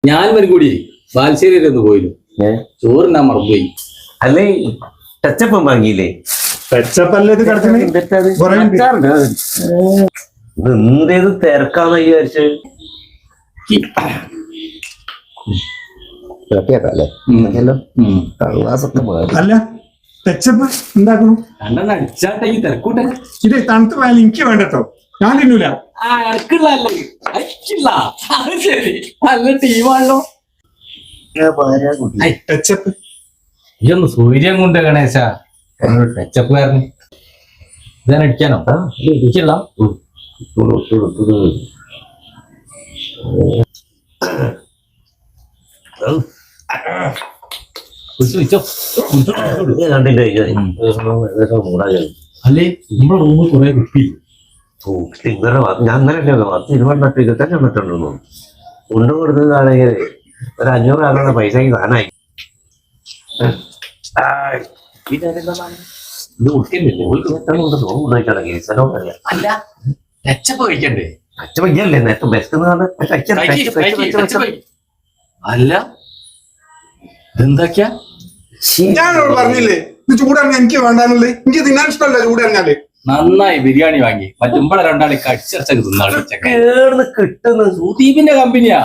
ഞാൻ വരും കൂടി ബാലുശ്ശേരി ഒന്ന് പോയില്ലോ ചോറിനാ മറന്നുപോയി. അല്ലേ ടച്ചപ്പം വാങ്ങിയില്ലേ? എന്തേത് തിരക്കാന്ന് വിചാരിച്ച് അല്ല ടച്ചപ്പ് ഉണ്ടാക്കണം. രണ്ടെണ്ണം അടിച്ചാട്ടെ ഈ തിരക്കൂട്ടെ. ഇത് തണുത്ത പാൽ എനിക്ക് വേണ്ടട്ടോ, ഞാൻ തിന്നൂല. ശരി നല്ല ടീമാണല്ലോ. ടച്ചപ്പ് ഇതൊന്ന് സൂര്യം കൊണ്ട് ഗണേശ ടച്ചപ്പ് കാരണം ഇതാൻ അടിക്കാനോ? ഇരിക്കില്ല. അല്ലേ നമ്മുടെ റൂമിൽ കുറെ കുപ്പിയില്ല. ഞാൻ ഇരുപത്തി ഇത് തന്നെ വന്നിട്ടുണ്ടോ കൊണ്ടു കൊടുത്തതാണെങ്കിൽ ഒരു 500 ആളുടെ പൈസക്ക് താനായി. അല്ല ടച്ചപ്പ് കഴിക്കണ്ടേ? അച്ഛല്ലേ നേരത്തെ ബെസ്റ്റ് അല്ല ഇതെന്തൊക്കെയാ? ഞാനോട് പറഞ്ഞില്ലേ ഇത് ചൂടാണ് എനിക്ക് വേണ്ടാന്നുള്ളത്. എനിക്ക് തിന്നാൻ ഇഷ്ടമല്ല ചൂടറിഞ്ഞാല്. നന്നായി ബിരിയാണി വാങ്ങി മറ്റുമ്പളെ രണ്ടാളെ കടിച്ചടച്ചൊക്കെ തിന്നാണ്. കിട്ടുന്നത് സുദീപിന്റെ കമ്പനിയാ.